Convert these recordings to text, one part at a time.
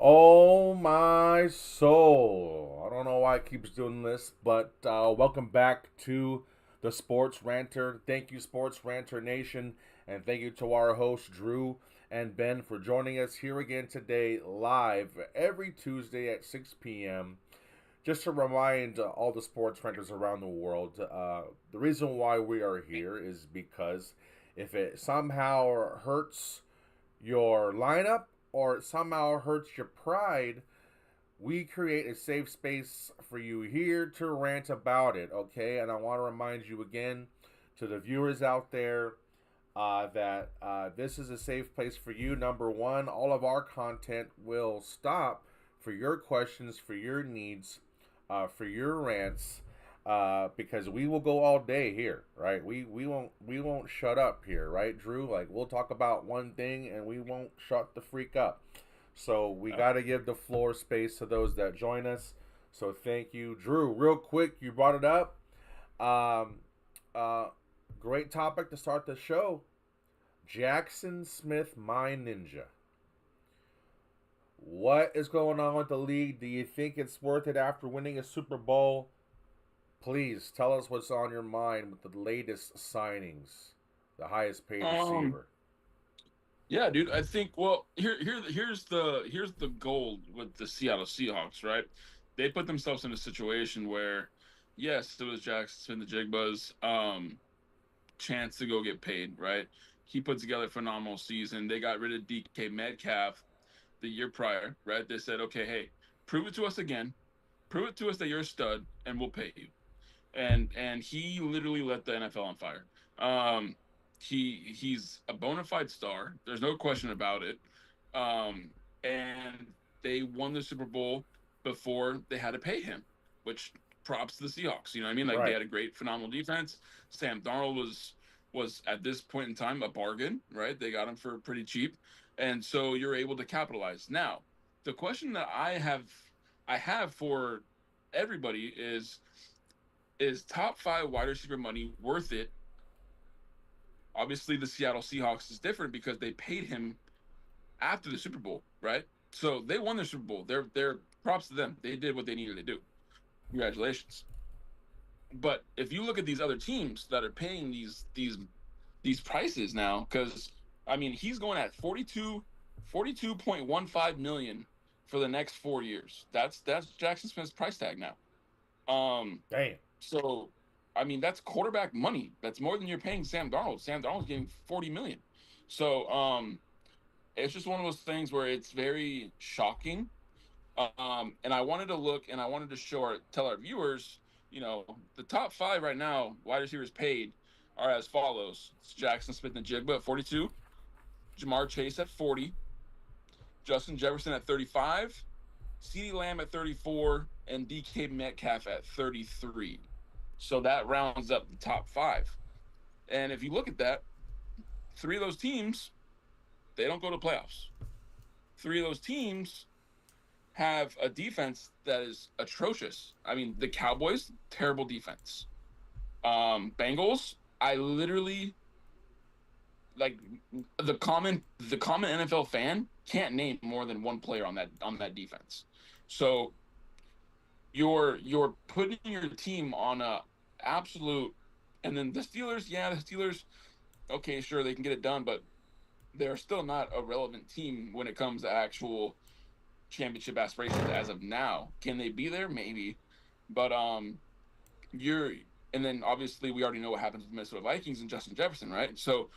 Oh my soul. I don't know why it keeps doing this, but welcome back to the Sports Ranter. Thank you, Sports Ranter Nation, and thank you to our hosts, Drew and Ben, for joining us here again today, live every Tuesday at 6 p.m. Just to remind all the sports ranters around the world, the reason why we are here is because if it somehow hurts your lineup or it somehow hurts your pride, we create a safe space for you here to rant about it, okay? And I want to remind you again to the viewers out there that this is a safe place for you. Number one, all of our content will stop for your questions, for your needs, for your rants, because we will go all day here, right? We won't shut up here, right, Drew? Like we'll talk about one thing and we won't shut the freak up. So we got to give the floor space to those that join us. So thank you, Drew. Real quick, you brought it up. Um, uh, Great topic to start the show. Jackson Smith, my ninja. What is going on with the league? Do you think it's worth it after winning a Super Bowl? Please tell us what's on your mind with the latest signings, the highest paid Um, receiver. yeah, dude. I think here's the goal with the Seattle Seahawks, right? They put themselves in a situation where, yes, it was Jackson Smith the Jigba's chance to go get paid, right? He put together a phenomenal season. They got rid of DK Metcalf the year prior, right? They said, okay, hey, prove it to us again, prove it to us that you're a stud, and we'll pay you. And he literally lit the NFL on fire. Um, he's a bona fide star. There's no question about it. And they won the Super Bowl before they had to pay him, which props to the Seahawks. You know what I mean? Like they Right. had a great, phenomenal defense. Sam Darnold was at this point in time a bargain, right? They got him for pretty cheap, and so you're able to capitalize. Now, the question that I have for everybody is top five wide receiver money worth it? Obviously, the Seattle Seahawks is different because they paid him after the Super Bowl, right? So they won the Super Bowl. They're props to them. They did what they needed to do. Congratulations. But if you look at these other teams that are paying these prices now, because I mean he's going at 42.15 million for the next 4 years. That's Jackson Smith's price tag now. Damn. So, I mean, that's quarterback money. That's more than you're paying Sam Darnold. Sam Darnold's getting 40 million. So, it's just one of those things where it's very shocking. And I wanted to look and I wanted to tell our viewers, the top five right now, wide receivers paid are as follows. It's Jackson Smith and Jigba at 42, Jamar Chase at 40, Justin Jefferson at 35, CeeDee Lamb at 34, and DK Metcalf at 33. So that rounds up the top five. And if you look at that, three of those teams, they don't go to playoffs. Three of those teams have a defense that is atrocious. I mean, the Cowboys, terrible defense. Bengals, I literally like the common NFL fan can't name more than one player on that defense. So you're putting your team on a absolute. And then the Steelers, yeah, the Steelers, okay, sure, they can get it done, but they're still not a relevant team when it comes to actual championship aspirations as of now. Can they be there? Maybe. But you're and then obviously we already know what happens with Minnesota Vikings and Justin Jefferson, right? So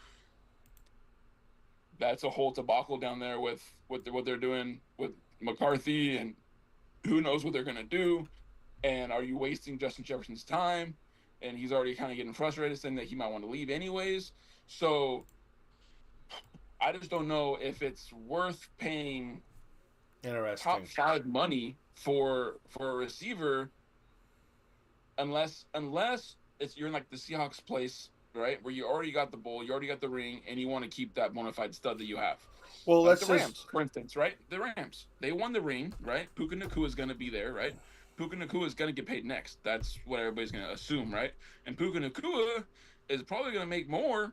that's a whole debacle down there with what they're doing with McCarthy, and who knows what they're gonna do. And are you wasting Justin Jefferson's time? And he's already kind of getting frustrated, saying that he might want to leave anyways. So I just don't know if it's worth paying top Interesting. five money for a receiver unless it's you're in like the Seahawks place, right? Where you already got the bowl, you already got the ring, and you want to keep that bona fide stud that you have. Well, Like let's the just Rams, for instance, right? The Rams. They won the ring, right? Puka Nakua is gonna be there, right? Puka Nakua is gonna get paid next. That's what everybody's gonna assume, right? And Puka Nakua is probably gonna make more,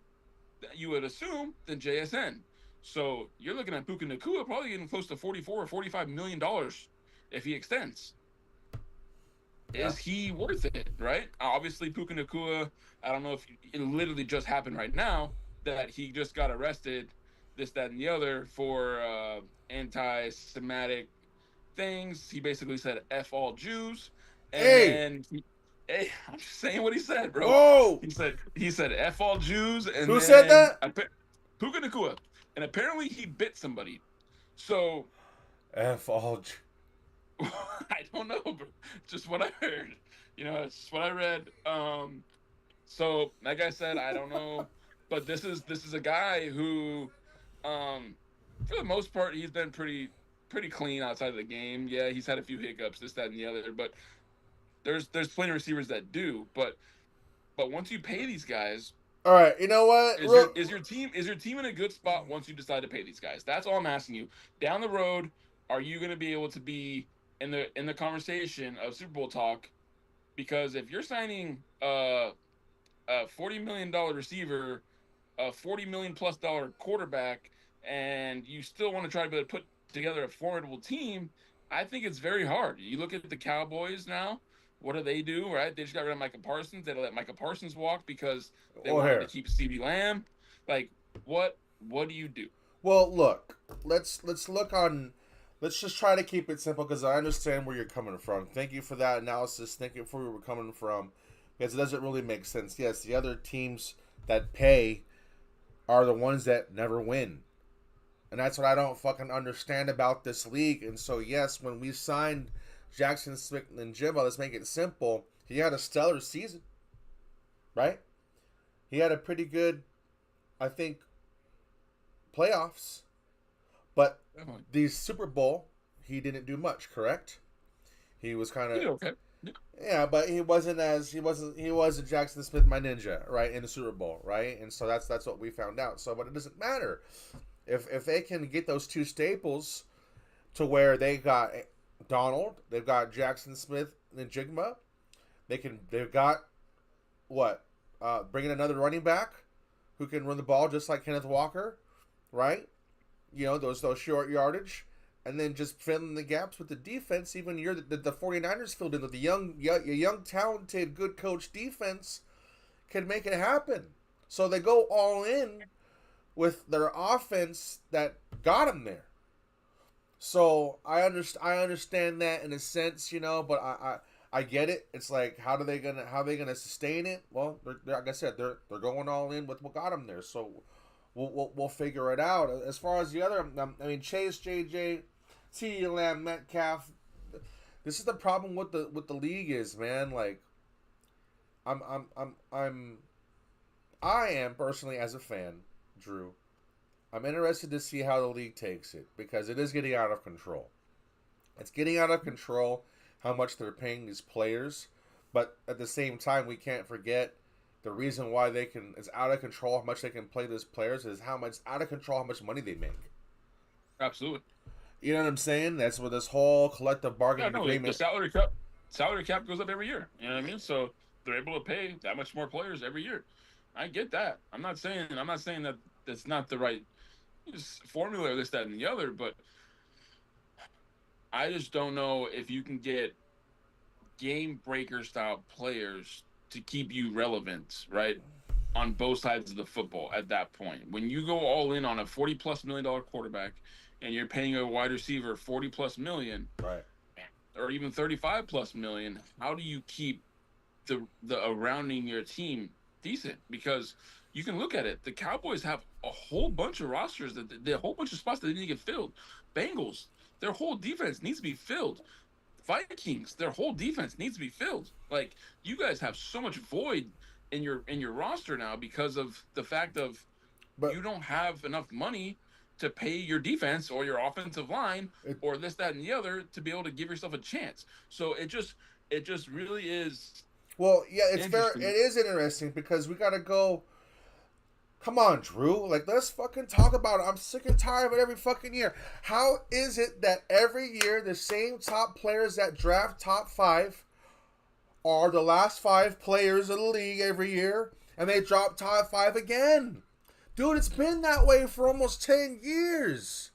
you would assume, than JSN. So you're looking at Puka Nakua probably getting close to 44 or 45 million dollars if he extends. Yeah. Is he worth it? Right? Obviously, Puka Nakua. I don't know if it literally just happened right now that he just got arrested, this, that, and the other for anti-Semitic things. He basically said "f all Jews," and Hey, then hey, I'm just saying what he said, bro. whoa! He said "f all Jews," and Who said then that? Puka Nakua, and apparently he bit somebody. So F all. I don't know, but just what I heard. It's what I read. So like I said, I don't know, but this is a guy who, um, for the most part, he's been pretty clean outside of the game. Yeah, he's had a few hiccups, this, that, and the other, but there's plenty of receivers that do. But once you pay these guys, All right, you know what? is your team in a good spot once you decide to pay these guys? That's all I'm asking you. Down the road, are you going to be able to be in the conversation of Super Bowl talk? Because if you're signing a $40 million receiver, a $40 million plus quarterback, and you still want to try to be able to put together a formidable team, I think it's very hard. You look at the Cowboys now. What do they do? Right? They just got rid of Micah Parsons. They let Micah Parsons walk because they Well, wanted to here. keep CeeDee Lamb. Like, what do you do? Well, look. Let's look on. Let's just try to keep it simple because I understand where you're coming from. Thank you for that analysis. Thank you for where we're coming from, because it doesn't really make sense. Yes, the other teams that pay are the ones that never win. And that's what I don't fucking understand about this league. And so, yes, when we signed Jackson Smith and Jibba, let's make it simple. He had a stellar season, right? He had a pretty good, I think, playoffs. But the Super Bowl, he didn't do much, correct? He was kind You of, do okay. Yeah, yeah, but he wasn't Jackson Smith, my ninja, right, in the Super Bowl, right? And so that's what we found out. So, but it doesn't matter if they can get those two staples to where they got Donald, they've got Jackson Smith and Jigma. They've got what? Bringing another running back who can run the ball just like Kenneth Walker, right? Those short yardage, and then just filling the gaps with the defense. Even the 49ers filled in with the young, talented, good coach defense can make it happen. So they go all in with their offense that got them there. So I understand that in a sense, but I get it. It's like how they gonna sustain it? Well, like I said, they're going all in with what got them there. So we'll figure it out. As far as the other, I mean Chase, JJ, T. Lamb, Metcalf. This is the problem with the league is, man. Like I'm I'm I'm I'm I am personally as a fan, Drew. I'm interested to see how the league takes it because it is getting out of control. It's getting out of control how much they're paying these players, but at the same time, we can't forget the reason why it's out of control how much they can play these players is how much out of control how much money they make. absolutely. You know what I'm saying? That's where this whole collective Yeah, bargaining no, the agreement. salary cap goes up every year. You know what I mean? So they're able to pay that much more players every year. I get that. I'm not saying that that's not the right formula or this, that, and the other, but I just don't know if you can get game breaker style players to keep you relevant, right? On both sides of the football at that point. When you go all in on a $40+ million quarterback and you're paying a wide receiver 40+ million Right. or even 35+ million, how do you keep the surrounding your team decent? Because you can look at it. The Cowboys have a whole bunch of rosters a whole bunch of spots that need to get filled. Bengals, their whole defense needs to be filled. Vikings, their whole defense needs to be filled. Like you guys have so much void in your roster now because of the fact of But you don't have enough money to pay your defense or your offensive line it, or this, that, and the other to be able to give yourself a chance. So it just really is well, yeah, it interesting. is interesting because we got to go. Come on, Drew. Like, let's fucking talk about it. I'm sick and tired of it every fucking year. How is it that every year the same top players that draft top five are the last five players of the league every year, and they drop top five again? Dude, it's been that way for almost 10 years.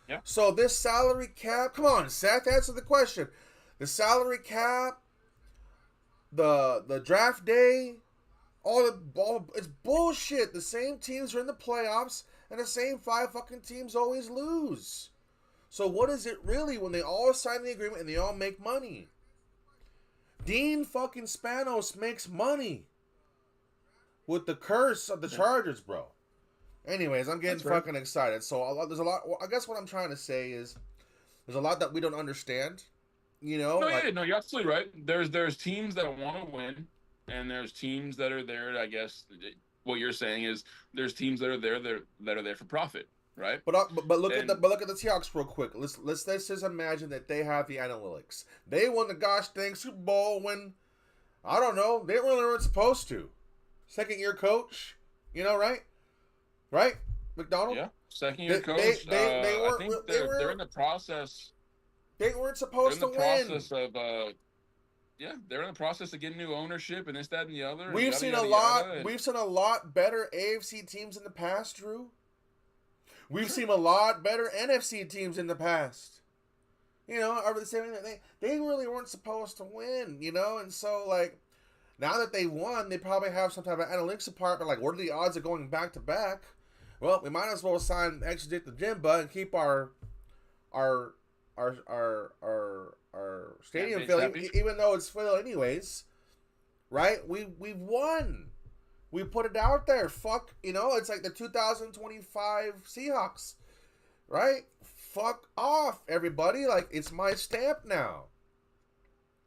Yeah. So this salary cap, come on, Seth, answer the question. The salary cap, the draft day, it's bullshit. The same teams are in the playoffs, and the same 5 fucking teams always lose. So what is it really when they all sign the agreement and they all make money? Dean fucking Spanos makes money with the curse of the Chargers, bro. Anyways, I'm getting fucking excited. So there's a lot. Well, I guess what I'm trying to say is there's a lot that we don't understand. You know, No, yeah, no, you're absolutely right. There's teams that want to win, and there's teams that are there. I guess what you're saying is there's teams that are there for profit, right? But look at the Seahawks real quick. Let's just imagine that they have the analytics. They won the gosh dang Super Bowl when I don't know, they really weren't supposed to. Second year coach, you know, right? Right, McDonald. Yeah, second year coach. They weren't. I think they're in the process. They weren't supposed to win. They're in the process of they're in the process of getting new ownership and this, that, and the other. We've seen a lot better AFC teams in the past, Drew. We've seen a lot better NFC teams in the past. You know, over the same they really weren't supposed to win, you know, and so like now that they won, they probably have some type of analytics department. Like, what are the odds of going back to back? Well, we might as well sign exit the Jimba and keep our stadium filled, even though it's full anyways. Right? We've won. We put it out there. Fuck, you know, it's like the 2025 Seahawks. Right? Fuck off, everybody. Like, it's my stamp now.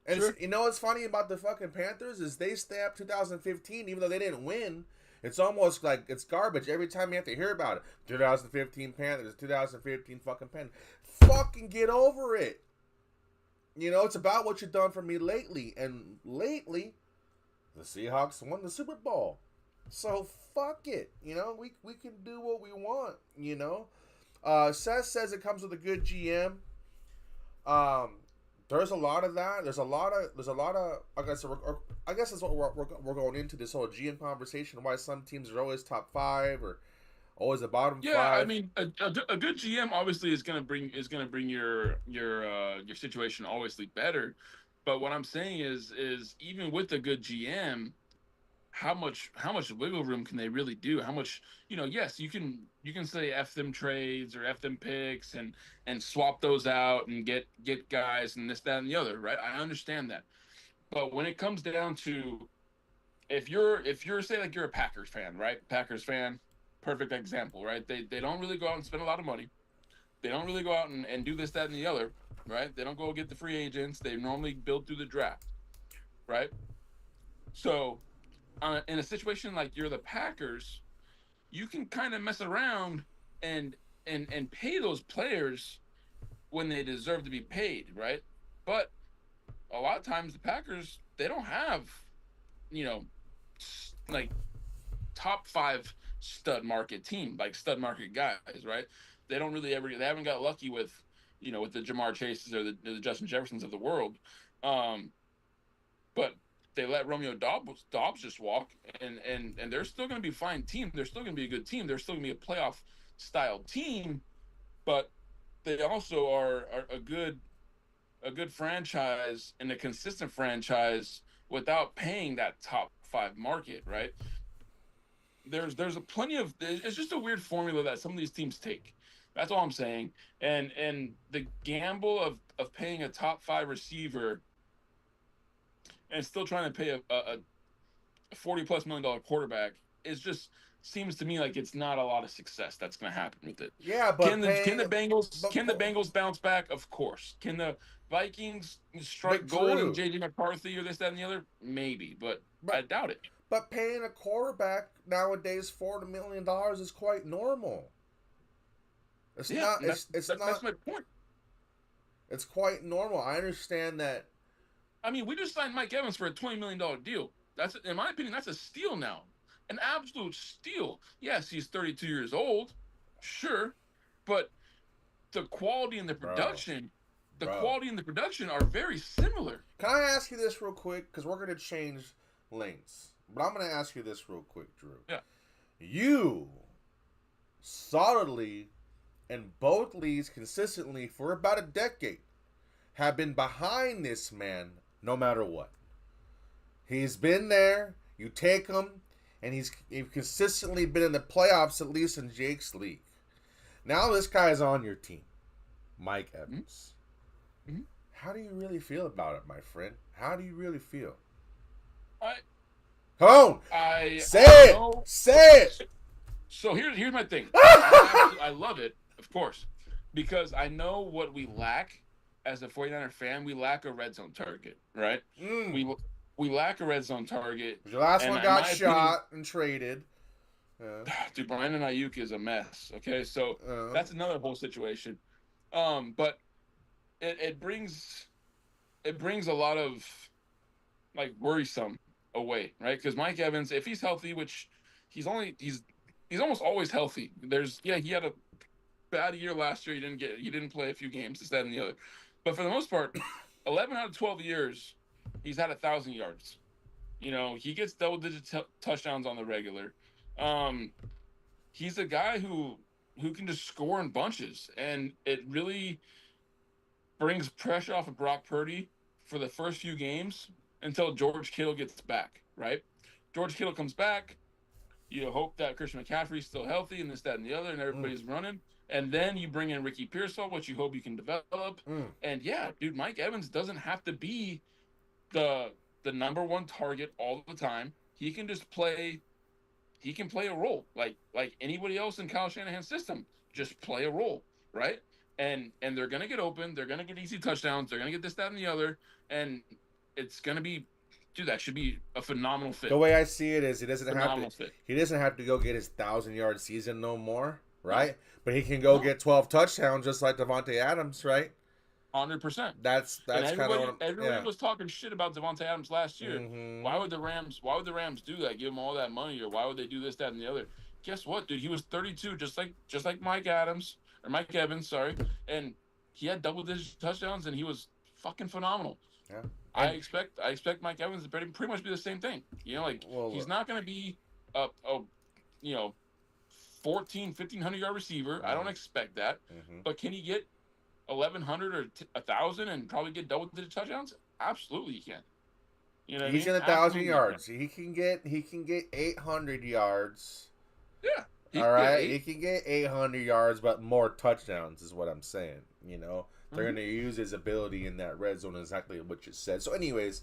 And sure. You know what's funny about the fucking Panthers is they stamped 2015, even though they didn't win. It's almost like it's garbage every time you have to hear about it. 2015 Panthers, 2015 fucking Panthers. Fucking get over it. You know, it's about what you've done for me lately. And lately, the Seahawks won the Super Bowl. So fuck it. You know, we can do what we want, you know. Seth says it comes with a good GM. There's a lot of that. There's a lot of. I guess that's what we're going into this whole GM conversation. Why some teams are always top 5 or always the bottom 5. Yeah, I mean, a good GM obviously is gonna bring your situation obviously better. But what I'm saying is even with a good GM, how much wiggle room can they really do? How much, you know? Yes, you can say F them trades or F them picks and swap those out and get guys and this, that, and the other, right? I understand that, but when it comes down to if you're say like you're a Packers fan, right? Packers fan, perfect example, right? They don't really go out and spend a lot of money. They don't really go out and do this, that, and the other, right? They don't go get the free agents. They normally build through the draft, right? So in a situation like you're the Packers, you can kind of mess around and pay those players when they deserve to be paid, right? But a lot of times the Packers, they don't have, you know, like top 5 stud market team, like stud market guys, right? They don't really they haven't got lucky with, you know, with the Jamar Chases or the Justin Jeffersons of the world. But they let Romeo Dobbs just walk, and they're still going to be a fine team. They're still going to be a good team. They're still going to be a playoff style team, but they also are a good franchise and a consistent franchise without paying that top 5 market, right? There's a plenty of, it's just a weird formula that some of these teams take. That's all I'm saying. And the gamble of paying a top 5 receiver and still trying to pay a $40+ million quarterback is just seems to me like it's not a lot of success that's going to happen with it. Yeah, but can the Bengals bounce back? Of course. Can the Vikings strike gold in JJ McCarthy or this, that, and the other? Maybe, but I doubt it. But paying a quarterback nowadays $40 million is quite normal. It's not. That's my point. It's quite normal. I understand that. I mean, we just signed Mike Evans for a $20 million deal. That's, in my opinion, that's a steal now. An absolute steal. Yes, he's 32 years old, sure, but the quality and the production, quality and the production are very similar. Can I ask you this real quick? Because we're going to change lanes. But I'm going to ask you this real quick, Drew. Yeah. You solidly in both leagues consistently for about a decade have been behind this man no matter what. He's been there, you take him, and he's consistently been in the playoffs, at least in Jake's league. Now this guy's on your team, Mike Evans. Mm-hmm. How do you really feel about it, my friend? How do you really feel? I Come on! I Say I it! know. Say it! So here's my thing. I love it, of course, because I know what we lack as a 49er fan. We lack a red zone target, right? Mm. We lack a red zone target, Your last and one in got my opinion, shot and traded. dude, Brandon Ayuk is a mess. Okay, so that's another whole situation. But it brings a lot of like worrisome away, right? Because Mike Evans, if he's healthy, which he's almost always healthy. He had a bad year last year. He didn't play a few games, this, that, and the other. But for the most part, 11 out of 12 years, he's had 1,000 yards. He gets double-digit touchdowns on the regular. Um, he's a guy who can just score in bunches, and it really brings pressure off of Brock Purdy for the first few games until George Kittle gets back, right? George Kittle comes back. You hope that Christian McCaffrey's still healthy and this, that, and the other, and everybody's running. And then you bring in Ricky Pearsall, which you hope you can develop. And yeah, dude, Mike Evans doesn't have to be the number one target all the time. He can just play. He can play a role like anybody else in Kyle Shanahan's system. Just play a role, right? And they're gonna get open. They're gonna get easy touchdowns. They're gonna get this, that, and the other. And it's gonna be, dude, that should be a phenomenal fit. The way I see it is, he doesn't Phenomenal have to. fit. He doesn't have to go get his 1,000-yard season no more, right? But he can go get 12 touchdowns just like Devontae Adams, right? 100%. That's And kind of what everybody was talking shit about Devontae Adams last year. Mm-hmm. Why would the Rams do that? Give him all that money, or why would they do this, that, and the other? Guess what, dude? He was 32, just like Mike Evans, sorry, and he had double-digit touchdowns, and he was fucking phenomenal. Yeah. I expect Mike Evans to pretty much be the same thing. He's not going to be a 1,500 yard receiver. Mm-hmm. I don't expect that. Mm-hmm. But can he get 1,100 or 1,000 and probably get double-digit touchdowns? Absolutely, he can. He's in 1,000 yards. He can get 800 yards. Yeah. All right, he can get 800 yards, but more touchdowns is what I'm saying. They're going to use his ability in that red zone, exactly what you said. So, anyways,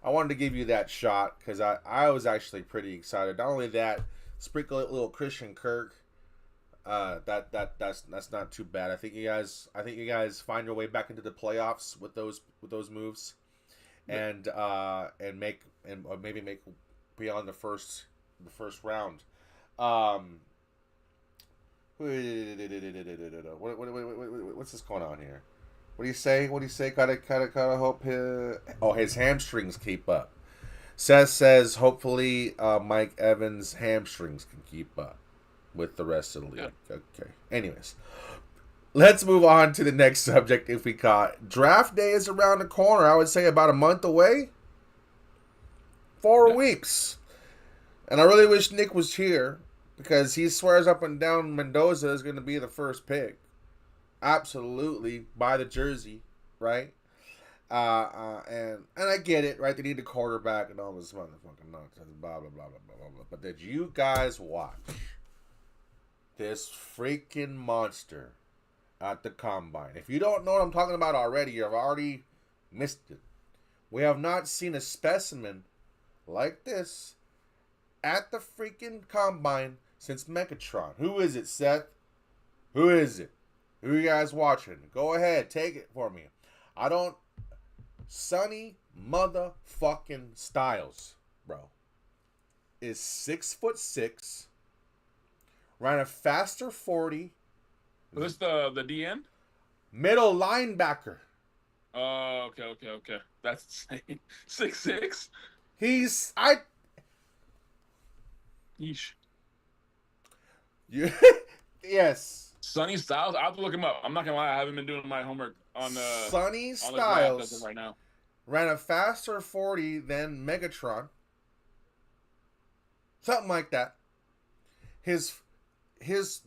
I wanted to give you that shot because I was actually pretty excited. Not only that, sprinkle a little Christian Kirk. That's not too bad. I think you guys find your way back into the playoffs with those moves, and maybe make beyond the first round. What's this going on here? What do you say? Gotta hope his hamstrings keep up. Seth says hopefully Mike Evans' hamstrings can keep up with the rest of the league. Yeah. Okay. Anyways, let's move on to the next subject if we caught. Draft day is around the corner. I would say about a month away. 4 weeks. And I really wish Nick was here because he swears up and down Mendoza is going to be the first pick. Absolutely. Buy the jersey, right? And I get it, right? They need a quarterback and all this motherfucking nonsense, blah, blah, blah, blah, blah, blah. But did you guys watch this freaking monster at the combine? If you don't know what I'm talking about already, you've already missed it. We have not seen a specimen like this at the freaking combine since Megatron. Who is it, Seth? Who is it? Who are you guys watching? Go ahead, take it for me. Sonny motherfucking Styles, bro, is 6'6", ran a faster 40. Was this the DN? Middle linebacker. Oh, okay. That's insane. 6'6". Yeesh. Yes. Sonny Styles. I'll have to look him up. I'm not gonna lie. I haven't been doing my homework on Sonny Styles right now. Ran a faster 40 than Megatron. Something like that. His his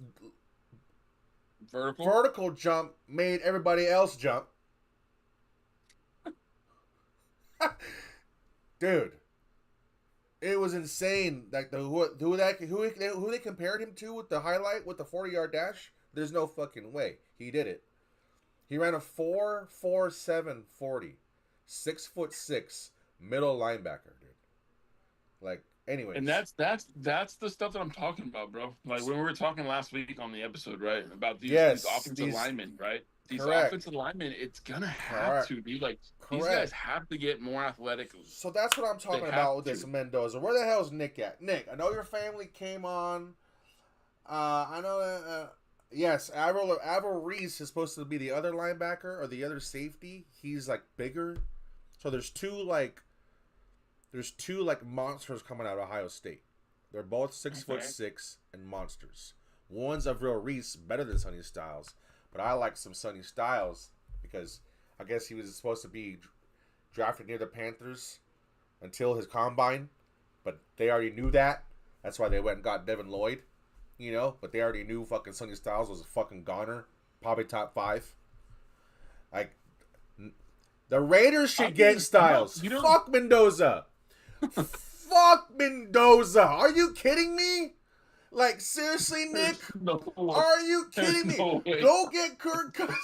Vertical. vertical jump made everybody else jump. Dude, it was insane. Like who they compared him to with the highlight with the 40-yard dash. There's no fucking way he did it. He ran a 4.47 40, 6'6" middle linebacker, dude. Like, anyways. And that's the stuff that I'm talking about, bro. Like when we were talking last week on the episode, right? About these offensive linemen, right? These offensive linemen, it's gonna have to be like these guys have to get more athletic. So that's what I'm talking about with this Mendoza. Where the hell is Nick at? Nick, I know your family came on. I know. Yes, Avril Reese is supposed to be the other linebacker or the other safety. He's like bigger. So there's two monsters coming out of Ohio State. They're both 6'6" and monsters. One's Avril Reese, better than Sonny Styles, but I like some Sonny Styles because I guess he was supposed to be drafted near the Panthers until his combine, but they already knew that. That's why they went and got Devin Lloyd, but they already knew fucking Sonny Styles was a fucking goner, probably top 5. Like, the Raiders should get Styles. Fuck Mendoza. Fuck Mendoza. Are you kidding me? Like, seriously, Nick? Are you kidding me? Go get Kirk Cousins.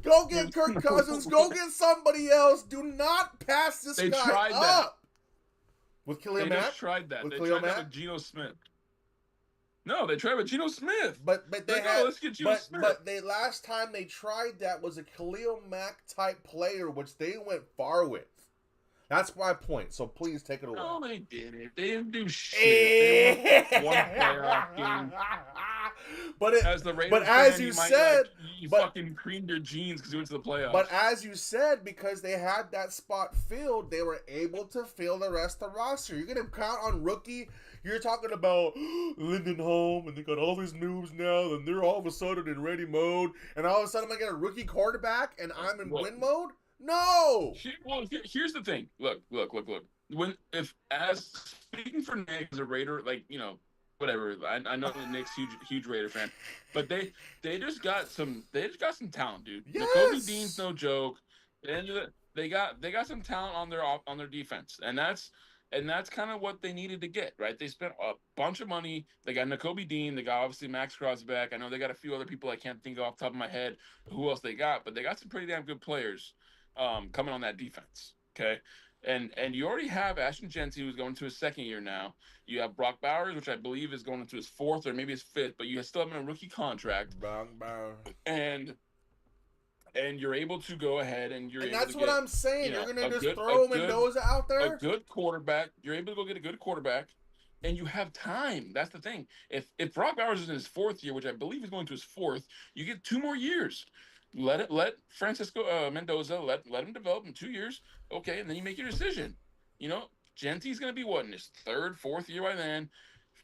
Go get Kirk Cousins. Go get somebody else. Do not pass this guy up. With Khalil Mack? They just tried that. They tried that with Geno Smith. No, they tried with Geno Smith. But they had, let's get Geno Smith. But they last time they tried that was a Khalil Mack type player, which they went far with. That's my point. So please take it away. No, they didn't. They didn't do shit. They won one playoff game. But as the Raiders but as fan, you said, you fucking creamed your jeans because you went to the playoffs. But as you said, because they had that spot filled, they were able to fill the rest of the roster. You're gonna count on rookie. You're talking about Lindenholm, and they got all these noobs now, and they're all of a sudden in ready mode, and all of a sudden I get a rookie quarterback, and I'm in win mode. No. Well, here's the thing. Look. Speaking for Nick as a Raider, whatever. I know that Nick's huge Raider fan, but they just got some talent, dude. Yes. Nakobe Dean's no joke. They got some talent on their defense, and that's kind of what they needed to get, right? They spent a bunch of money. They got Nakobe Dean. They got obviously Max Crosby back. I know they got a few other people I can't think of off the top of my head who else they got, but they got some pretty damn good players coming on that defense. Okay. And you already have Ashton Genty, who's going to his second year now. You have Brock Bowers, which I believe is going into his 4th or maybe his 5th, but you still have him in a rookie contract. Brock Bowers. And you're able to go ahead and you're able that's to what get, I'm saying. You're going to just throw Mendoza out there? A good quarterback. You're able to go get a good quarterback, and you have time. That's the thing. If Brock Bowers is in his 4th year, which I believe is going to his 4th, you get 2 more years. Let Francisco Mendoza let him develop in 2 years. Okay, and then you make your decision. Genty's going to be what, in his 3rd, 4th year by then.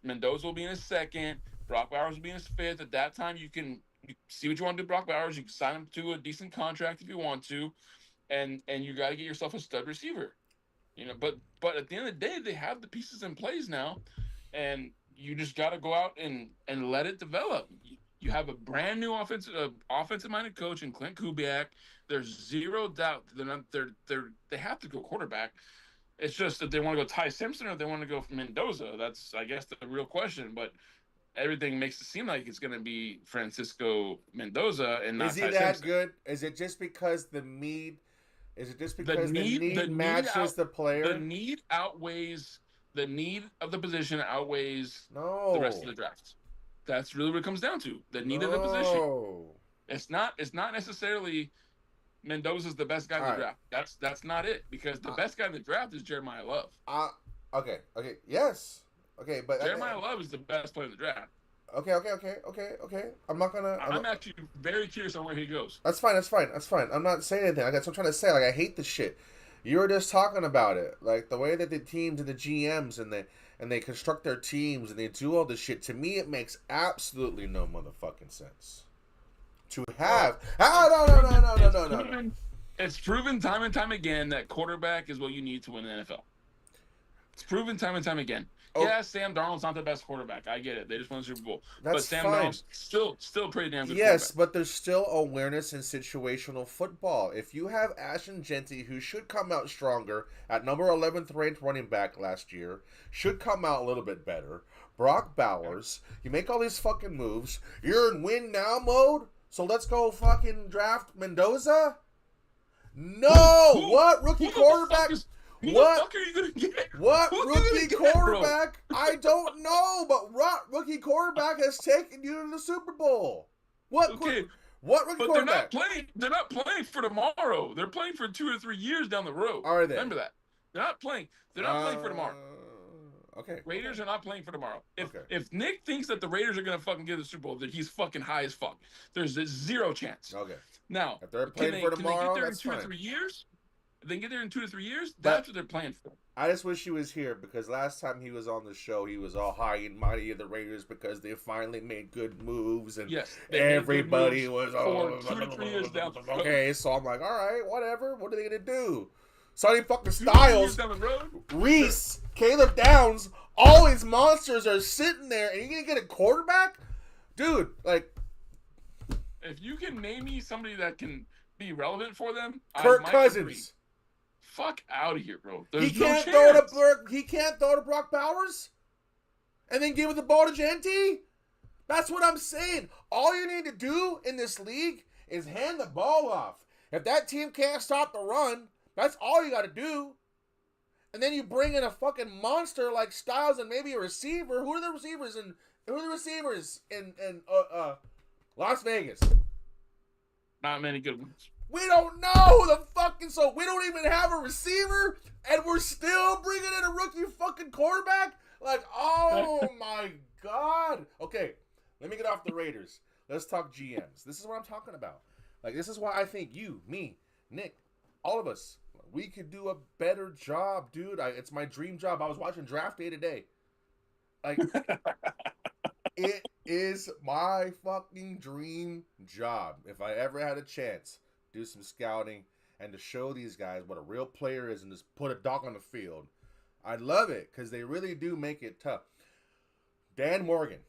Mendoza will be in his 2nd. Brock Bowers will be in his 5th. At that time, you can see what you want to do, Brock Bowers. You can sign him to a decent contract if you want to, and you got to get yourself a stud receiver. But at the end of the day, they have the pieces in place now, and you just got to go out and let it develop. You have a brand new offensive-minded coach in Clint Kubiak. There's zero doubt they have to go quarterback. It's just that they want to go Ty Simpson or they want to go from Mendoza. That's, I guess, the real question. But everything makes it seem like it's going to be Francisco Mendoza and not Ty Simpson. Is he that good? Is it just because the need? Is it just because the need matches the player? The need outweighs the need of the position outweighs the rest of the draft. That's really what it comes down to. The need of the position. It's not necessarily Mendoza's the best guy in the draft. That's not it, because the best guy in the draft is Jeremiah Love. Okay, yes. Okay, but Jeremiah Love is the best player in the draft. Okay. I'm actually very curious on where he goes. That's fine. I'm not saying anything. That's what I'm trying to say. Like, I hate this shit. You were just talking about it, like the way that the teams and the GMs and they construct their teams and they do all this shit. To me, it makes absolutely no motherfucking sense. To have no. It's proven time and time again that quarterback is what you need to win the NFL. It's proven time and time again. Oh, Yeah, Sam Darnold's not the best quarterback. I get it. They just won the Super Bowl, but that's Sam fine. Darnold's still a pretty damn good Yes, quarterback. but there's still awareness in situational football. If you have Ashton Genty, who should come out stronger at number 11th ranked running back last year, should come out a little bit better. Brock Bowers, you make all these fucking moves. You're in win now mode, so let's go fucking draft Mendoza? Who No! who What rookie who the fuck quarterback? is who the What fuck are you gonna get? what Who are you rookie gonna get, bro? quarterback? I don't know, but what rookie quarterback has taken you to the Super Bowl? What Okay, what rookie but they're not quarterback playing. They're not playing for tomorrow. They're playing for 2 or 3 years down the road. are they? Remember that. They're not playing. They're not playing for tomorrow. Uh, okay, okay, Raiders are not playing for tomorrow. If okay, if Nick thinks that the Raiders are gonna fucking get the Super Bowl, that he's fucking high as fuck. There's a zero chance. okay. Now, If they're can playing they for can they get tomorrow, there in that's two or fine. three years? If they can get there in 2 to 3 years, But that's what they're playing for. I just wish he was here because last time he was on the show, he was all high and mighty of the Raiders because they finally made good moves and Yes, they made good everybody moves was for 2 to 3 years down the road. okay. So I'm like, all right, whatever. What are they gonna do? Sonny fucking 2 to 3 years Styles, down the road. Sure. Reese, Caleb Downs, all these monsters are sitting there, and you're gonna get a quarterback, dude. Like If you can name me somebody that can be relevant for them, Kirk I might Cousins. agree. Fuck out of here, bro. He There's no can't throw chance. to he can't throw to Brock Bowers, and then give it the ball to Genty. That's what I'm saying. All you need to do in this league is hand the ball off. If that team can't stop the run, that's all you got to do. And then you bring in a fucking monster like Styles and maybe a receiver. Who are the receivers in Las Vegas? Not many good ones. We don't know the fucking so we don't even have a receiver, and we're still bringing in a rookie fucking quarterback. Like, oh my god. Okay, let me get off the Raiders. Let's talk GMs. This is what I'm talking about. Like, this is why I think you, me, Nick, all of us, we could do a better job, dude. It's my dream job. I was watching Draft Day today. Like, it is my fucking dream job. If I ever had a chance, do some scouting and to show these guys what a real player is and just put a dog on the field. I'd love it because they really do make it tough. Dan Morgan,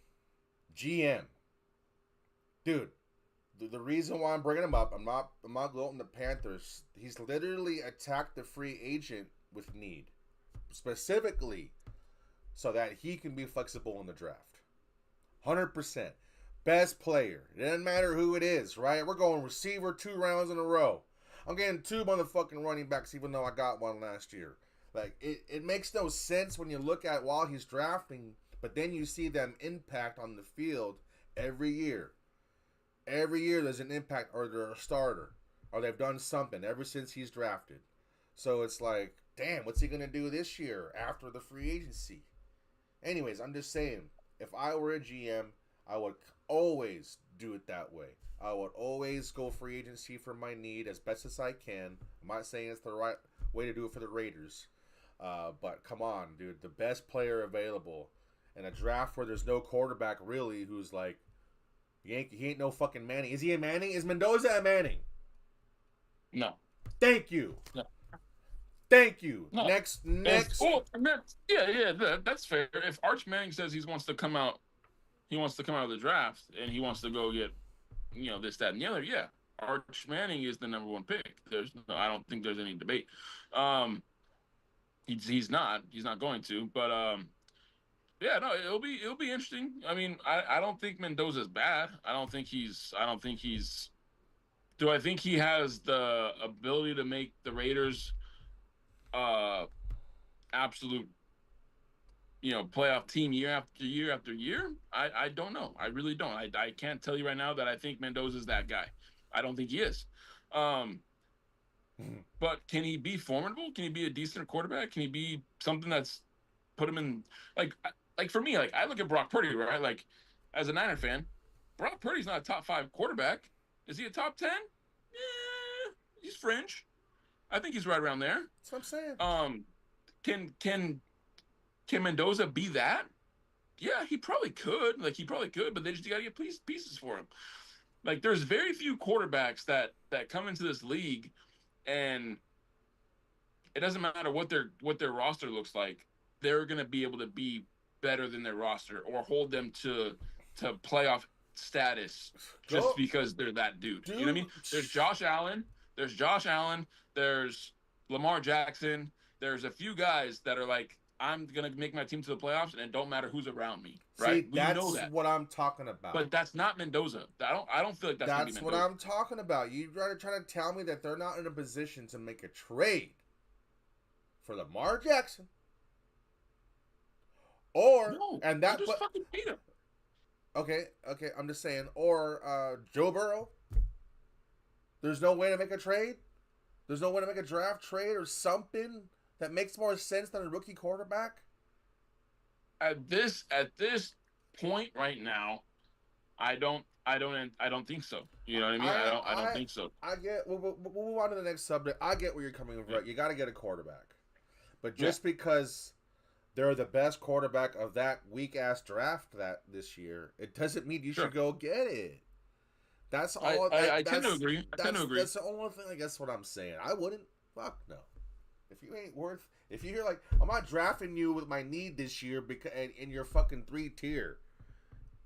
GM, dude. The reason why I'm bringing him up, I'm not gloating the Panthers. He's literally attacked the free agent with need, specifically so that he can be flexible in the draft. 100%. Best player. It doesn't matter who it is, right? We're going receiver 2 rounds in a row. I'm getting 2 motherfucking running backs even though I got one last year. Like, it makes no sense when you look at while he's drafting, but then you see them impact on the field every year. Every year there's an impact or they're a starter or they've done something ever since he's drafted. So it's like, damn, what's he going to do this year after the free agency? Anyways, I'm just saying, if I were a GM, I would always do it that way. I would always go free agency for my need as best as I can. I'm not saying it's the right way to do it for the Raiders. But come on, dude. The best player available in a draft where there's no quarterback really who's like, he ain't no fucking Manning. Is he a Manning? Is Mendoza a Manning? No. Thank you. No. Thank you. No. Next. That's fair. If Arch Manning says he wants to come out of the draft and he wants to go get, this, that, and the other, yeah. Arch Manning is the number one pick. I don't think there's any debate. He's not going to, but yeah, no, it'll be interesting. I mean, I don't think Mendoza's bad. Do I think he has the ability to make the Raiders absolute playoff team year after year after year? I don't know. I really don't. I can't tell you right now that I think Mendoza's that guy. I don't think he is. But can he be formidable? Can he be a decent quarterback? Can he be something that's put him in like for me, like I look at Brock Purdy, right? Like as a Niner fan, Brock Purdy's not a top 5 quarterback. Is he a top 10? Yeah, he's fringe. I think he's right around there. That's what I'm saying. Can Mendoza be that? Yeah, he probably could. But they just got to get pieces for him. Like there's very few quarterbacks that come into this league, and it doesn't matter what their roster looks like. they're going to be able to be better than their roster or hold them to playoff status just Go, because they're that dude. You know what I dude. mean? There's Josh Allen. There's Josh Allen. There's Lamar Jackson. There's a few guys that are like, I'm gonna make my team to the playoffs, and it don't matter who's around me, right? See, We know that's that, what I'm talking about. but that's not Mendoza. I don't feel like that's gonna be That's what Mendoza. I'm talking about. You trying to tell me that they're not in a position to make a trade for Lamar Jackson, or No, and they that, just but fucking beat him. okay, I'm just saying, or Joe Burrow. There's no way to make a trade. There's no way to make a draft trade or something that makes more sense than a rookie quarterback. At this point right now, I don't think so. You know what I mean? I I don't I think so. I get. We'll move on to the next subject. I get where you're coming Yeah. from. You got to get a quarterback, but Yeah. just because they're the best quarterback of that weak ass draft that this year, it doesn't mean you should Sure. go get it. That's I, all. I, I tend to agree. I tend to agree. That's the only thing. I guess what I'm saying. I wouldn't. Fuck no. If you ain't worth, if you're like, I'm not drafting you with my need this year because in your fucking 3 tier.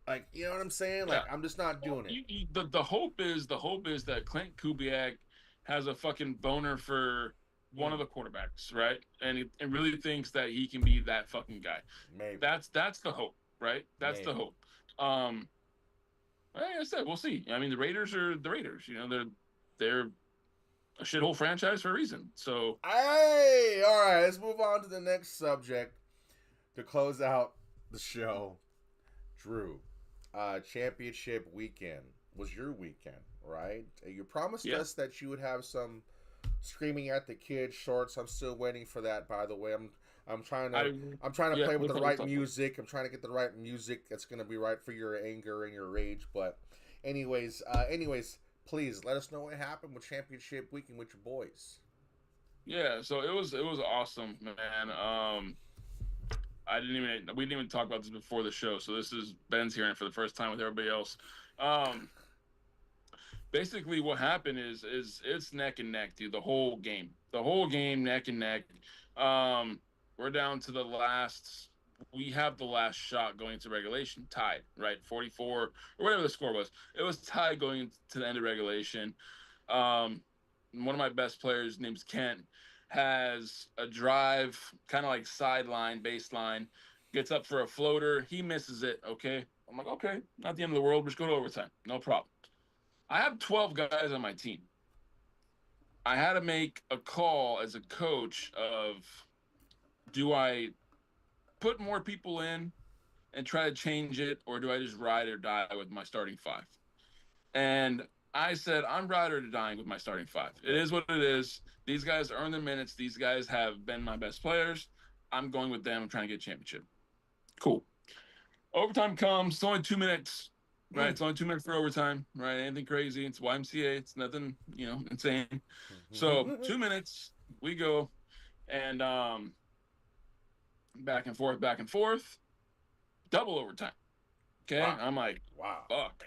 Like, you know what I'm saying? Like, Yeah. I'm just not Well, doing it. the hope is that Clint Kubiak has a fucking boner for one of Mm, the quarterbacks, right? And really thinks that he can be that fucking guy. maybe, That's the hope, right? That's the maybe. hope. Um, like I said, we'll see. I mean, the Raiders are the Raiders. You know, they're a shithole franchise for a reason. So Hey, all right. Let's move on to the next subject to close out the show. Drew, championship weekend was your weekend, right? You promised yeah, us that you would have some screaming at the kids shorts. I'm still waiting for that. By the way, I'm trying to I I'm trying to yeah, play with we'll the talk. We'll right talk. music. I'm trying to get the right music that's gonna be right for your anger and your rage. But anyways, please let us know what happened with championship weekend with your boys. Yeah, so it was awesome, man. We didn't even talk about this before the show, so this is Ben's hearing it for the first time with everybody else. Um, Basically, what happened is it's neck and neck, dude. The whole game, neck and neck. Um, we're down to the last. We have the last shot going into regulation, tied, right? 44 or whatever the score was. It was tied going into the end of regulation. Um, One of my best players, name's Kent, has a drive, kind of like sideline, baseline, gets up for a floater. He misses it. Okay. I'm like, okay, not the end of the world. Just go to overtime. No problem. I have 12 guys on my team. I had to make a call as a coach of, do I put more people in and try to change it, or do I just ride or die with my starting five? And I said, I'm ride or dying with my starting five. It Yep. is what it is. These guys earn the minutes. These guys have been my best players. I'm going with them. I'm trying to get a championship. Cool. Overtime comes. It's only 2 minutes, right? Mm. It's only 2 minutes for overtime, right? Anything crazy. It's YMCA. It's nothing, insane. So 2 minutes, we go, and back and forth, double overtime. Okay, Wow. I'm like, Wow. fuck.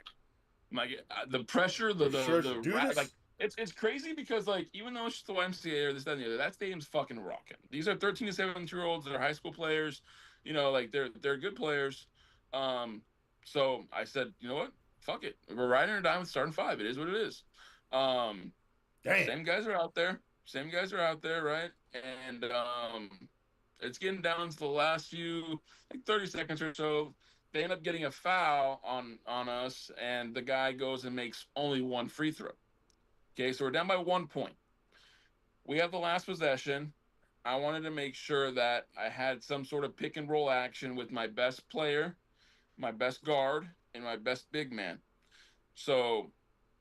I'm like, the pressure, You sure should do like, this? it's crazy because, like, even though it's just the YMCA or this, that, and the other, that stadium's fucking rocking. These are 13 to 17-year-olds that are high school players. Like, they're good players. Um, so I said, you know what? Fuck it. We're riding or dying with starting five. It is what it is. Um, Damn. Same guys are out there. Same guys are out there, right? And it's getting down to the last few, like 30 seconds or so. They end up getting a foul on us, and the guy goes and makes only one free throw. Okay, so we're down by 1 point. We have the last possession. I wanted to make sure that I had some sort of pick and roll action with my best player, my best guard, and my best big man. So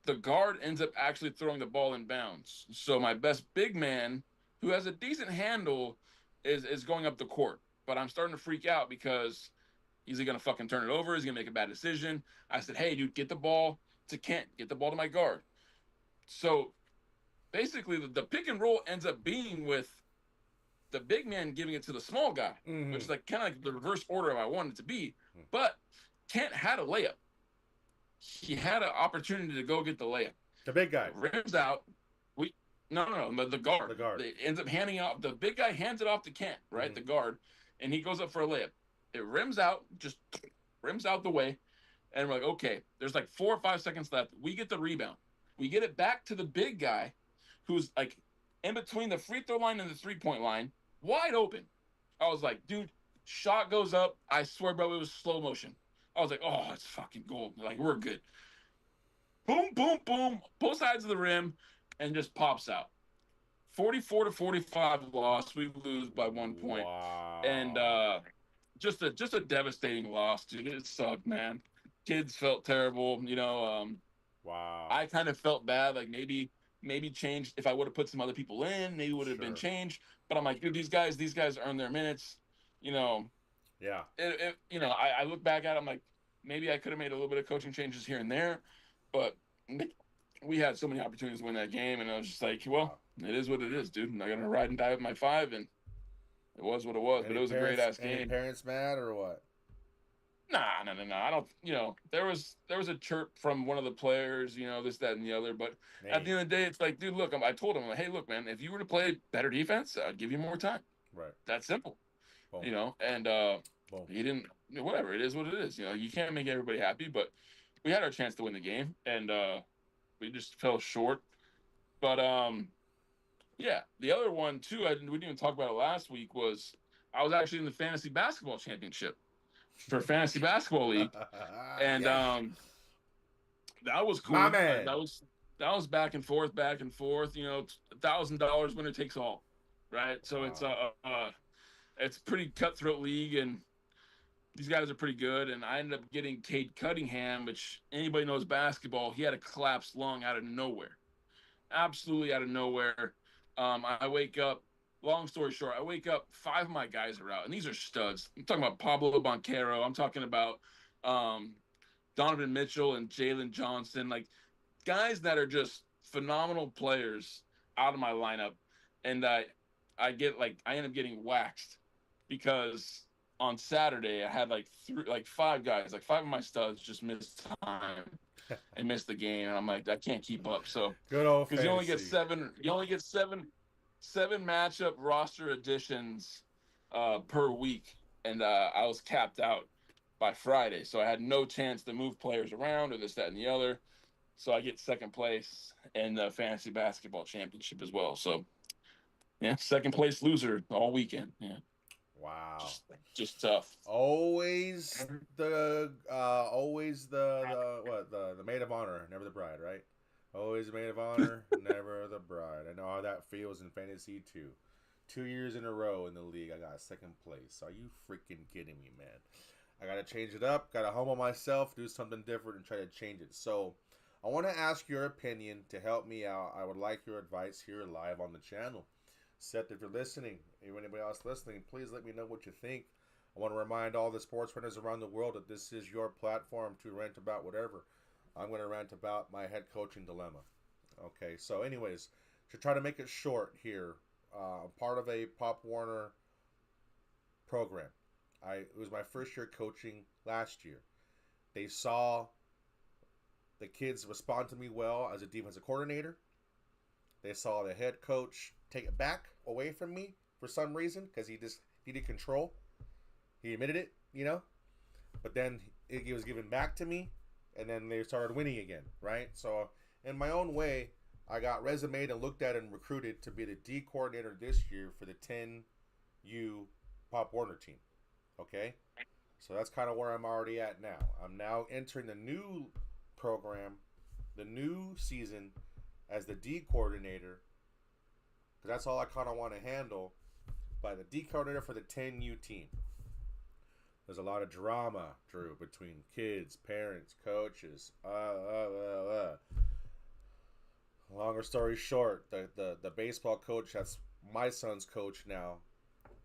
the guard ends up actually throwing the ball in bounds. So my best big man, who has a decent handle, is going up the court. But I'm starting to freak out because is he gonna fucking turn it over? Is he gonna make a bad decision? I said, hey, dude, get the ball to Kent, get the ball to my guard. So basically, the pick and roll ends up being with the big man giving it to the small guy, which Mm-hmm. is like kind of like the reverse order of I wanted it to be. But Kent had a layup. He had an opportunity to go get the layup. The big guy. Rims out. We no, the guard. The guard. They ends up handing off, the big guy hands it off to Kent, right? Mm-hmm. The guard. and he goes up for a layup. It rims out, just rims out the way, and we're like, okay, there's like 4 or 5 seconds left. We get the rebound. We get it back to the big guy, who's like in between the free throw line and the 3 point line, wide open. I was like, dude, shot goes up. I swear, bro, it was slow motion. I was like, oh, it's fucking gold. Like, we're good. Boom, boom, boom, both sides of the rim, and just pops out. 44-45 loss. We lose by 1 point, and Wow. just a devastating loss, dude. It sucked, man. Kids felt terrible. Wow. I kind of felt bad. Like maybe changed if I would have put some other people in, maybe would have been Sure. changed. But I'm like, dude, these guys earn their minutes. You know, Yeah. I look back at it, I'm like, maybe I could have made a little bit of coaching changes here and there, but we had so many opportunities to win that game, and I was just like, well, Wow. it is what it is, dude. I'm not gonna ride and die with my five, and it was what it was. But Any it was a great parents? ass Any game. parents mad or what? Nah, no, no, no. I don't. There was a chirp from one of the players. This, that, and the other. But at the Hey. end of the day, it's like, dude, look. I told him, I'm like, hey, look, man. If you were to play better defense, I'd give you more time. Right. That's simple. Boom. And Boom. he didn't. Whatever. It is what it is. You can't make everybody happy, but we had our chance to win the game, and we just fell short. But yeah, the other one too. We didn't even talk about it last week. Was I was actually in the fantasy basketball championship for fantasy basketball league, and Yes. that was My cool. man. That was back and forth, back and forth. $1,000 winner takes all, right? So it's Wow. it's a pretty cutthroat league, and these guys are pretty good. And I ended up getting Cade Cunningham, which anybody knows basketball. He had a collapsed lung out of nowhere, absolutely out of nowhere. I wake up. Long story short, I wake up. Five of my guys are out, and these are studs. I'm talking about Pablo Banquero. I'm talking about um, Donovan Mitchell and Jalen Johnson, like guys that are just phenomenal players out of my lineup, and I end up getting waxed because on Saturday I had like five guys, like five of my studs just missed time and missed the game, and I'm like, I can't keep up. So Good old because fantasy. you only get seven matchup roster additions per week, and I was capped out by Friday, so I had no chance to move players around or this, that, and the other. So I get second place in the fantasy basketball championship as well. So yeah, second place loser all weekend. Yeah, Wow. just tough. Always the maid of honor, never the bride, right? Always the maid of honor, never the bride. I know how that feels in fantasy too. 2 years in a row in the league, I got second place. Are you freaking kidding me, man? I gotta change it up. Gotta humble myself, do something different, and try to change it. So, I want to ask your opinion to help me out. I would like your advice here live on the channel. Seth, if you're listening, or anybody else listening, please let me know what you think. I want to remind all the sports runners around the world that this is your platform to rant about whatever. I'm going to rant about my head coaching dilemma. Okay, so anyways, to try to make it short here, part of a Pop Warner program. It was my first year coaching last year. They saw the kids respond to me well as a defensive coordinator. They saw the head coach take it back away from me for some reason because he just needed control. He admitted it. But then it was given back to me, and then they started winning again, right? So, in my own way, I got resumed and looked at and recruited to be the D coordinator this year for the 10U Pop Warner team. Okay? So that's kind of where I'm already at now. I'm now entering the new program, the new season as the D coordinator, because that's all I kind of want to handle. By the D coordinator for the 10U team. There's a lot of drama, Drew, between kids, parents, coaches. Longer story short, the baseball coach that's my son's coach now,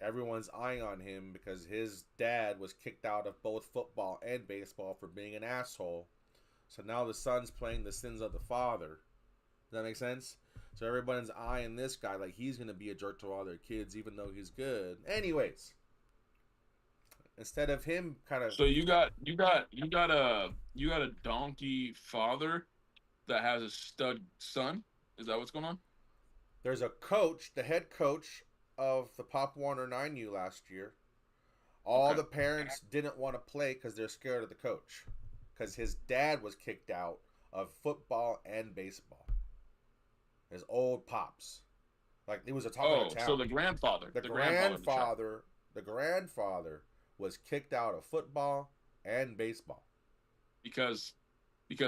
everyone's eyeing on him because his dad was kicked out of both football and baseball for being an asshole. So now the son's playing the sins of the father. Does that make sense? So everybody's eyeing this guy like he's going to be a jerk to all their kids, even though he's good. Anyways, instead of him kind of, So you got a donkey father that has a stud son. Is that what's going on? there's a coach, the head coach of the Pop Warner 9U last year. All Okay. the parents didn't want to play because they're scared of the coach, because his dad was kicked out of football and baseball. His old pops, like he was a talk of the Oh, so town. The the grandfather of the child, grandfather, the grandfather was kicked out of football and baseball. because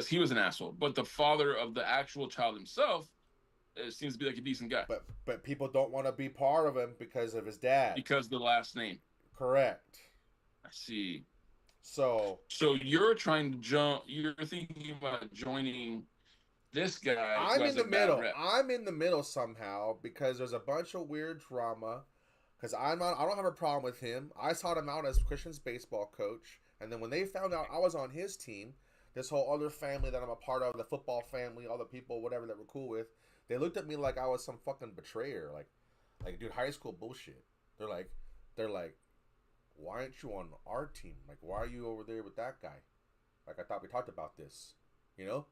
he was an asshole. But the father of the actual child himself, it seems to be like a decent guy But people don't want to be part of him because of his dad. because of the last name. Correct. I see. So So you're trying to jump. You're thinking about joining this guy who I'm in has a the bad middle. rep. I'm in the middle somehow because there's a bunch of weird drama. Because I'm not, I don't have a problem with him. I sought him out as Christian's baseball coach, and then when they found out I was on his team, this whole other family that I'm a part of, the football family, all the people, whatever that we're cool with, they looked at me like I was some fucking betrayer. Like dude, high school bullshit. They're like, they're like, why aren't you on our team? Like, why are you over there with that guy? Like, I thought we talked about this, you know?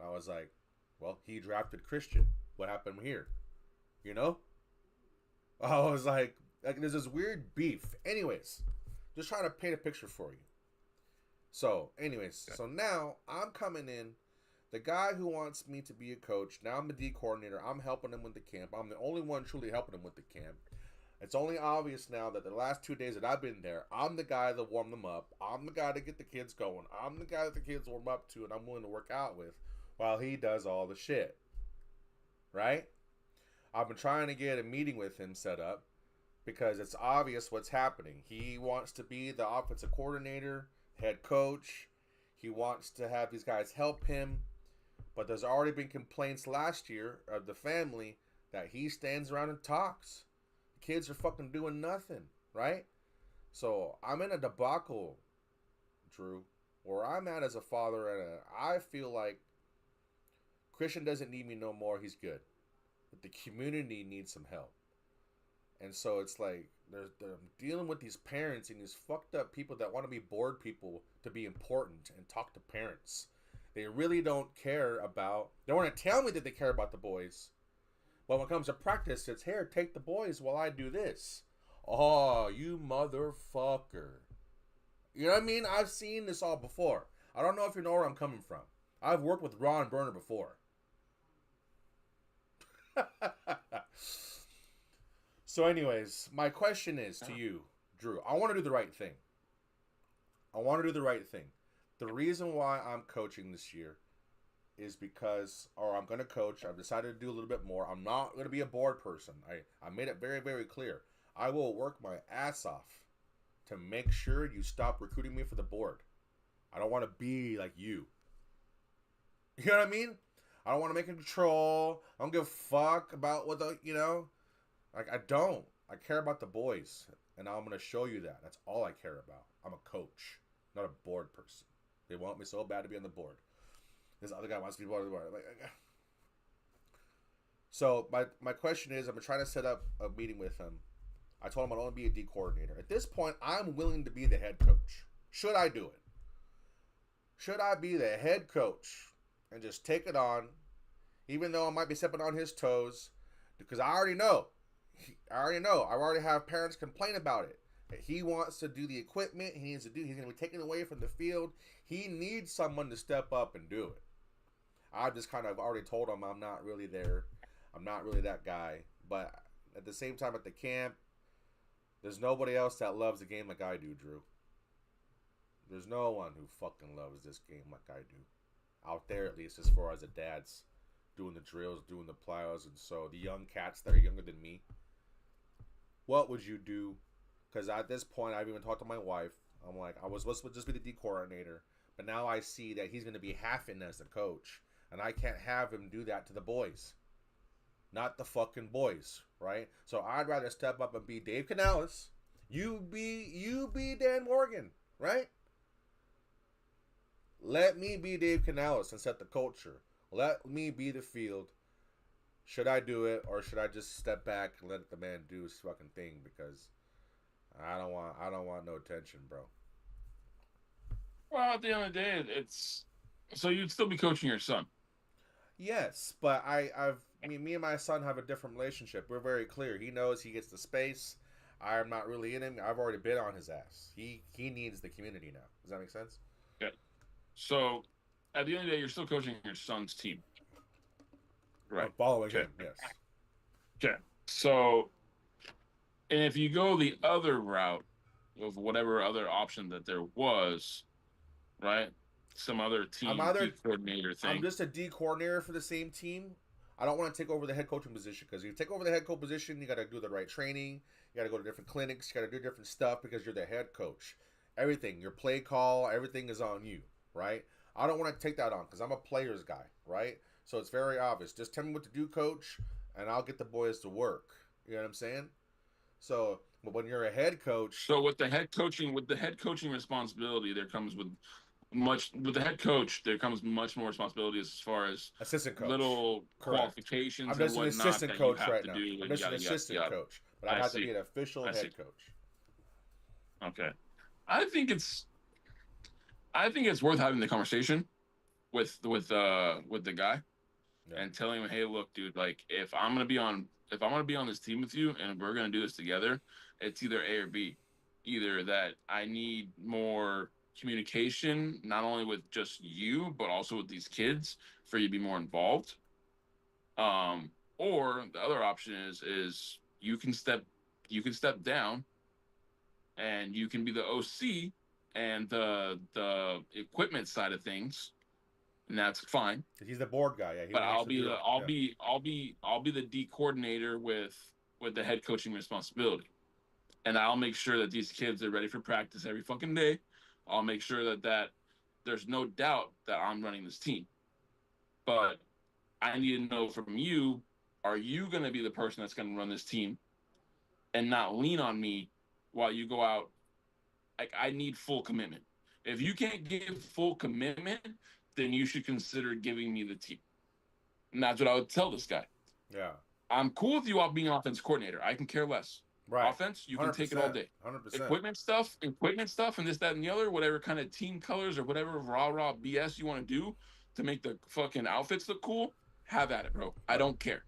I was like, well, he drafted Christian. What happened here? You know? I was like there's this weird beef. Anyways, just trying to paint a picture for you. So, anyways, Okay. so now I'm coming in. The guy who wants me to be a coach, now I'm the D coordinator. I'm helping him with the camp. I'm the only one truly helping him with the camp. It's only obvious now that the last 2 days that I've been there, I'm the guy that warm them up. I'm the guy to get the kids going. I'm the guy that the kids warm up to and I'm willing to work out with while he does all the shit. Right? I've been trying to get a meeting with him set up because it's obvious what's happening. He wants to be the offensive coordinator, head coach. He wants to have these guys help him. But there's already been complaints last year of the family that he stands around and talks. The kids are fucking doing nothing, right? So I'm in a debacle, Drew, where I'm at as a father, and I feel like Christian doesn't need me no more. He's good. But the community needs some help. And so it's like they're dealing with these parents and these fucked up people that want to be bored people to be important and talk to parents. They really don't care about. They want to tell me that they care about the boys, but when it comes to practice, it's here. Take the boys while I do this. Oh, you motherfucker! You know what I mean? I've seen this all before. I don't know if you know where I'm coming from. I've worked with Ron Burner before. So, anyways, my question is to you, Drew. I want to do the right thing. I want to do the right thing. The reason why I'm coaching this year is because, or I'm going to coach. I've decided to do a little bit more. I'm not going to be a board person. I made it very, very clear. I will work my ass off to make sure you stop recruiting me for the board. I don't want to be like you. You know what I mean? I don't want to make a control. I don't give a fuck about what the, you know? Like, I don't. I care about the boys. And I'm going to show you that. That's all I care about. I'm a coach, not a board person. They want me so bad to be on the board. This other guy wants to be on the board. So my question is, I'm trying to set up a meeting with him. I told him I'd only be a D coordinator. At this point, I'm willing to be the head coach. Should I do it? Should I be the head coach and just take it on, even though I might be stepping on his toes? Because I already know. I already have parents complain about it. He wants to do the equipment. He's going to be taken away from the field. He needs someone to step up and do it. I just kind of already told him I'm not really there. I'm not really that guy. But at the same time, at the camp, there's nobody else that loves the game like I do, Drew. There's no one who fucking loves this game like I do. Out there, at least, as far as the dads doing the drills, doing the plows. And so the young cats that are younger than me, what would you do? Because at this point, I've even talked to my wife. I'm like, I was supposed to just be the D coordinator, but now I see that he's going to be half in as the coach, and I can't have him do that to the boys. Not the fucking boys, right? So I'd rather step up and be Dave Canales. You be Dan Morgan, right? Let me be Dave Canales and set the culture. Let me be the field. Should I do it, or should I just step back and let the man do his fucking thing? Because I don't want no attention, bro. Well, at the end of the day, it's so you'd still be coaching your son. Yes, but me and my son have a different relationship. We're very clear. He knows he gets the space. I'm not really in him. I've already been on his ass. He needs the community now. Does that make sense? Okay. So at the end of the day, you're still coaching your son's team, I'm right? following Okay. him. Yes. Okay. So, and if you go the other route of whatever other option that there was, right? Some other I'm team D either coordinator I'm thing. just a D coordinator for the same team. I don't want to take over the head coaching position because if you take over the head coach position, you got to do the right training. You got to go to different clinics. You got to do different stuff because you're the head coach. Everything, your play call, everything is on you, right? I don't want to take that on because I'm a players guy, right? So it's very obvious. Just tell me what to do, coach, and I'll get the boys to work. You know what I'm saying? So, but when you're a head coach, So with the head coaching responsibility, there comes with the head coach, there comes much more responsibility as far as assistant coach, little correct. qualifications I'm and just an whatnot assistant that you coach have right to now. do I'm and just an yada yada assistant yada. coach, but I'd I have to be see. an official I see. head coach. Okay. I think it's I think it's worth having the conversation with the guy Yeah, and telling him, hey, look, dude, like if I'm gonna be on this team with you and we're gonna do this together, it's either A or B. Either that I need more communication, not only with just you, but also with these kids for you to be more involved. Or the other option is you can step down and you can be the OC and the equipment side of things, and that's fine. he's the board guy. Yeah, he But makes the deal. Yeah, I'll be the D coordinator with the head coaching responsibility, and I'll make sure that these kids are ready for practice every fucking day. I'll make sure that there's no doubt that I'm running this team. But I need to know from you: are you going to be the person that's going to run this team and not lean on me while you go out? Like I need full commitment. If you can't give full commitment, then you should consider giving me the team. And that's what I would tell this guy. yeah, I'm cool with you all being offense coordinator. I can care less. right. Offense, you can Hundred take it all percent, day. 100%. Equipment stuff, and this, that, and the other, whatever kind of team colors or whatever rah BS you want to do to make the fucking outfits look cool, have at it, bro. I Right. don't care.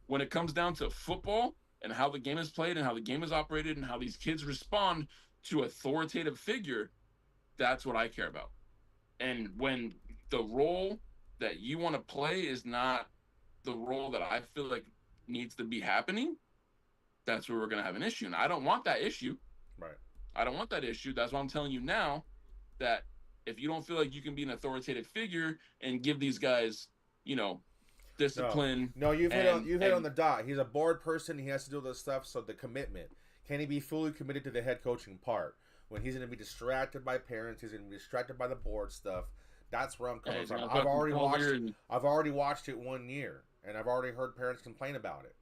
When it comes down to football and how the game is played and how the game is operated and how these kids respond to authoritative figure, that's what I care about. And when the role that you want to play is not the role that I feel like needs to be happening, that's where we're going to have an issue. And I don't want that issue. Right. I don't want that issue. That's why I'm telling you now that if you don't feel like you can be an authoritative figure and give these guys, you know, No, discipline no, you've hit on and the dot. He's a board person. He has to do this stuff. So the commitment. Can he be fully committed to the head coaching part? When he's going to be distracted by parents, he's going to be distracted by the board stuff. That's where I'm coming from. I've already watched it 1 year, and I've already heard parents complain about it.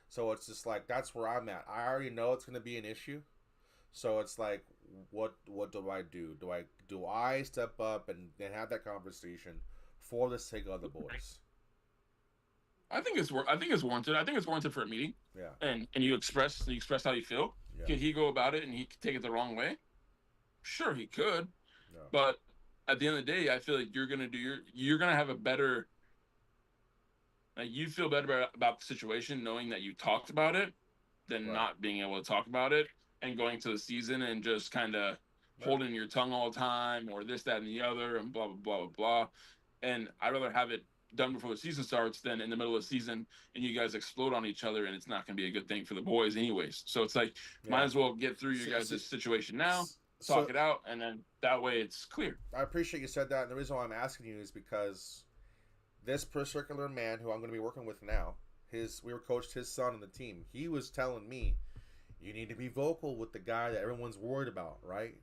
So it's just like that's where I'm at. I already know it's going to be an issue. So it's like, what do I do? Do I step up and have that conversation for the sake of the boys? I think it's warranted. I think it's warranted for a meeting. Yeah, And you express how you feel. yeah, Could he go about it and he could take it the wrong way? Sure, he could. yeah. But at the end of the day, I feel like you're gonna have a better like you feel better about the situation knowing that you talked about it than Right, not being able to talk about it and going to the season and just kind of right. holding your tongue all the time or this, that, and the other and blah blah blah blah blah. And I'd rather have it done before the season starts than in the middle of the season and you guys explode on each other and it's not going to be a good thing for the boys anyways. So it's like might Yeah. as well get through your So, so, guys' situation now, so talk it out, and then that way it's clear. I appreciate you said that. And the reason why I'm asking you is because this circular man who I'm going to be working with now, we were coached his son on the team. He was telling me, you need to be vocal with the guy that everyone's worried about, right?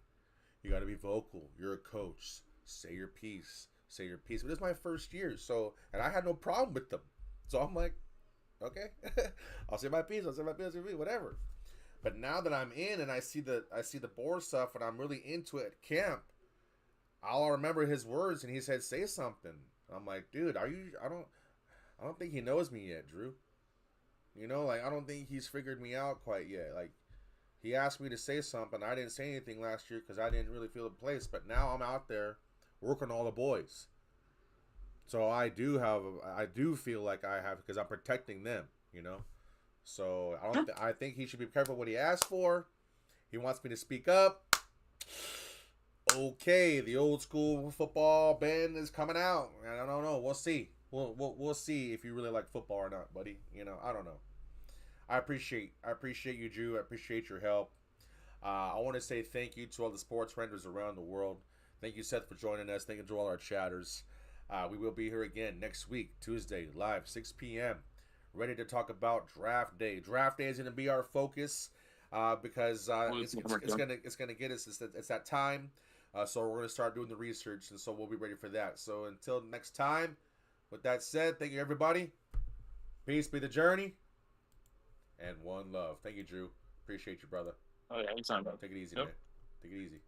You got to be vocal. You're a coach. Say your piece. Say your piece. But it's my first year, so and I had no problem with them. So I'm like, okay, I'll say my piece. I'll say my piece. Whatever. But now that I'm in and I see the board stuff and I'm really into it at camp, I'll remember his words and he said, "Say something." I'm like, dude, are you? I don't think he knows me yet, Drew. You know, like I don't think he's figured me out quite yet. Like he asked me to say something, I didn't say anything last year because I didn't really feel the place. But now I'm out there working all the boys, so I do feel like I have because I'm protecting them. You know, so Sure. I think he should be careful what he asks for. He wants me to speak up. Okay, the old school football band is coming out. I don't know. We'll see. We'll see if you really like football or not, buddy. You know, I don't know. I appreciate you, Drew. I appreciate your help. I want to say thank you to all the sports renters around the world. Thank you, Seth, for joining us. Thank you to all our chatters. We will be here again next week, Tuesday, live, 6 p.m. Ready to talk about draft day. Draft day is going to be our focus because it's gonna get us. It's that time. So we're going to start doing the research, and so we'll be ready for that. So until next time, with that said, thank you, everybody. Peace be the journey, and one love. Thank you, Drew. Appreciate you, brother. Oh yeah, anytime, bro. Take it easy, Yep. man. Take it easy.